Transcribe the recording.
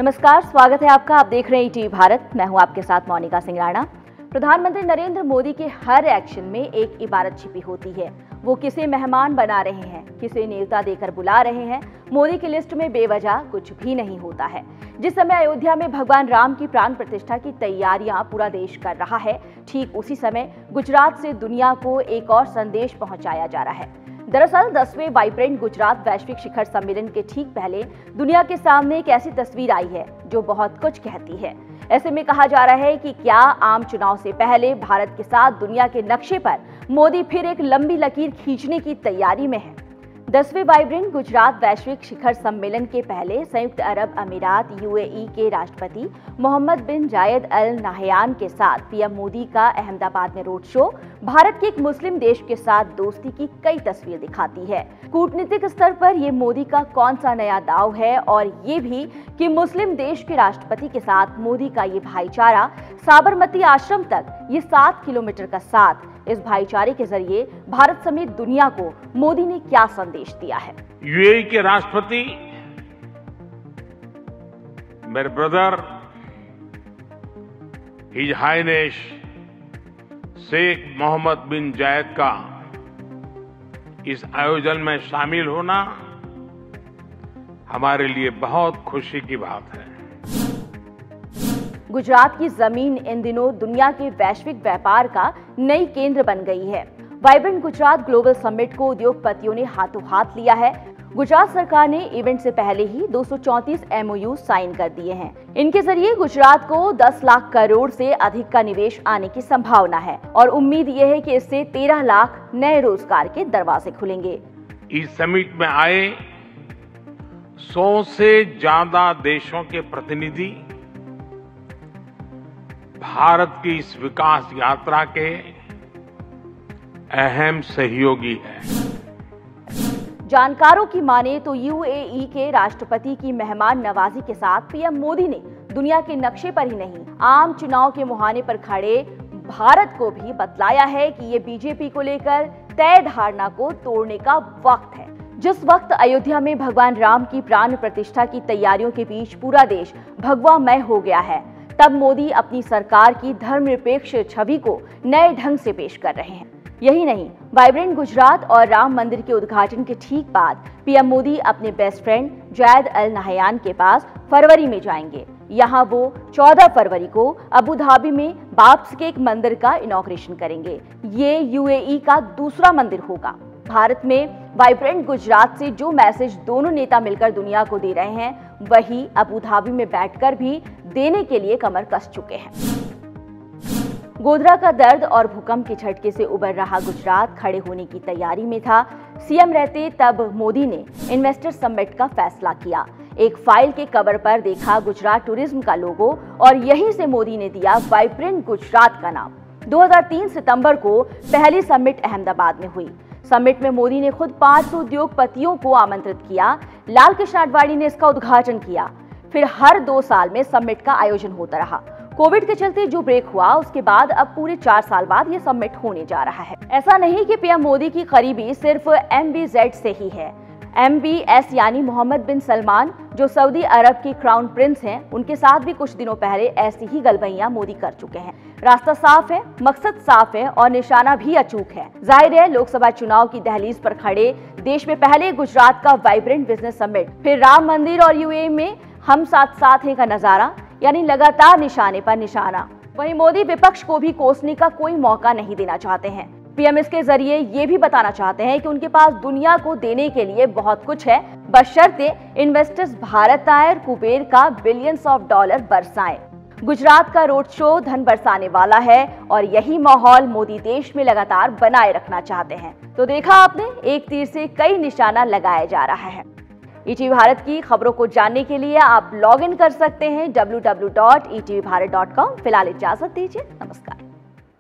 नमस्कार, स्वागत है आपका। आप देख रहे हैं ईटीवी भारत। मैं हूं आपके साथ मोनिका सिंह राणा। प्रधानमंत्री नरेंद्र मोदी के हर एक्शन में एक इबारत छिपी होती है। वो किसे मेहमान बना रहे हैं, किसे न्योता देकर बुला रहे हैं। मोदी की लिस्ट में बेवजह कुछ भी नहीं होता है। जिस समय अयोध्या में भगवान राम की प्राण प्रतिष्ठा की तैयारियां पूरा देश कर रहा है, ठीक उसी समय गुजरात से दुनिया को एक और संदेश पहुंचाया जा रहा है। दरअसल 10वें वाइब्रेंट गुजरात वैश्विक शिखर सम्मेलन के ठीक पहले दुनिया के सामने एक ऐसी तस्वीर आई है जो बहुत कुछ कहती है। ऐसे में कहा जा रहा है कि क्या आम चुनाव से पहले भारत के साथ दुनिया के नक्शे पर मोदी फिर एक लंबी लकीर खींचने की तैयारी में है। 10वें वाइब्रेंट गुजरात वैश्विक शिखर सम्मेलन के पहले संयुक्त अरब अमीरात यूएई के राष्ट्रपति मोहम्मद बिन जायद अल नाहयान के साथ पीएम मोदी का अहमदाबाद में रोड शो भारत के एक मुस्लिम देश के साथ दोस्ती की कई तस्वीर दिखाती है। कूटनीतिक स्तर पर ये मोदी का कौन सा नया दाव है, और ये भी कि मुस्लिम देश के राष्ट्रपति के साथ मोदी का ये भाईचारा साबरमती आश्रम तक ये 7 किलोमीटर का साथ, इस भाईचारे के जरिए भारत समेत दुनिया को मोदी ने क्या संदेश दिया है। यूएई के राष्ट्रपति मेरे brother his highness Sheikh Mohammed bin Zayed का इस आयोजन में शामिल होना हमारे लिए बहुत खुशी की बात है। गुजरात की जमीन इन दिनों दुनिया के वैश्विक व्यापार का नई केंद्र बन गई है। वाइब्रेंट गुजरात ग्लोबल समिट को उद्योगपतियों ने हाथों हाथ लिया है। गुजरात सरकार ने इवेंट से पहले ही 234 एमओयू साइन कर दिए हैं। इनके जरिए गुजरात को 10 लाख करोड़ से अधिक का निवेश आने की संभावना है और उम्मीद यह है कि इससे 13 लाख नए रोजगार के दरवाजे खुलेंगे। इस समिट में आए 100 से ज्यादा देशों के प्रतिनिधि भारत की इस विकास यात्रा के अहम सहयोगी हैं। जानकारों की माने तो यूएई के राष्ट्रपति की मेहमान नवाजी के साथ पीएम मोदी ने दुनिया के नक्शे पर ही नहीं, आम चुनाव के मुहाने पर खड़े भारत को भी बतलाया है कि ये बीजेपी को लेकर तय धारणा को तोड़ने का वक्त है। जिस वक्त अयोध्या में भगवान राम की प्राण प्रतिष्ठा की तैयारियों के बीच पूरा देश भगवामय हो गया है, तब मोदी अपनी सरकार की धर्मनिरपेक्ष छवि को नए ढंग से पेश कर रहे हैं। यही नहीं, वाइब्रेंट गुजरात और राम मंदिर के उद्घाटन के ठीक बाद पीएम मोदी अपने बेस्ट फ्रेंड जायद अल नाहयान के पास फरवरी में जाएंगे। यहां वो 14 फरवरी को अबू धाबी में बाब्स के एक मंदिर का इनॉग्रेशन करेंगे। ये यूएई का दूसरा मंदिर होगा। भारत में वाइब्रेंट गुजरात से जो मैसेज दोनों नेता मिलकर दुनिया को दे रहे हैं, वही अबू धाबी में बैठकर भी देने के लिए कमर कस चुके हैं। गोधरा का दर्द और भूकंप के झटके से उबर रहा गुजरात खड़े होने की तैयारी में था। सीएम रहते तब मोदी ने इन्वेस्टर समिट का फैसला किया। एक फाइल के कवर पर देखा गुजरात टूरिज्म का लोगो और यहीं से मोदी ने दिया वाइब्रेंट गुजरात का नाम। 2003 सितंबर को पहली समिट अहमदाबाद में हुई। समिट में मोदी ने खुद 500 उद्योगपतियों को आमंत्रित किया। लाल कृष्ण आडवाणी ने इसका उद्घाटन किया। फिर हर 2 साल में समिट का आयोजन होता रहा। कोविड के चलते जो ब्रेक हुआ, उसके बाद अब पूरे 4 साल बाद ये समिट होने जा रहा है। ऐसा नहीं कि पीएम मोदी की करीबी सिर्फ MBZ से ही है। MBS यानी मोहम्मद बिन सलमान, जो सऊदी अरब के क्राउन प्रिंस हैं, उनके साथ भी कुछ दिनों पहले ऐसी ही गलबैयां मोदी कर चुके हैं। रास्ता साफ है, मकसद साफ है और निशाना भी अचूक है। जाहिर है, लोकसभा चुनाव की दहलीज पर खड़े देश में पहले गुजरात का वाइब्रेंट बिजनेस समिट, फिर राम मंदिर और यूएई में हम साथ साथ हैं का नजारा, यानी लगातार निशाने पर निशाना। वहीं मोदी विपक्ष को भी कोसने का कोई मौका नहीं देना चाहते हैं। पीएम इसके जरिए ये भी बताना चाहते हैं कि उनके पास दुनिया को देने के लिए बहुत कुछ है, बशर्ते इन्वेस्टर्स भारत आए और कुबेर का बिलियंस ऑफ डॉलर बरसाएं। गुजरात का रोड शो धन बरसाने वाला है और यही माहौल मोदी देश में लगातार बनाए रखना चाहते हैं। तो देखा आपने, एक तीर से कई निशाना लगाया जा रहा है। ईटीवी भारत की खबरों को जानने के लिए आप लॉग इन कर सकते हैं www.etvbharat.com। फिलहाल इजाजत दीजिए, नमस्कार।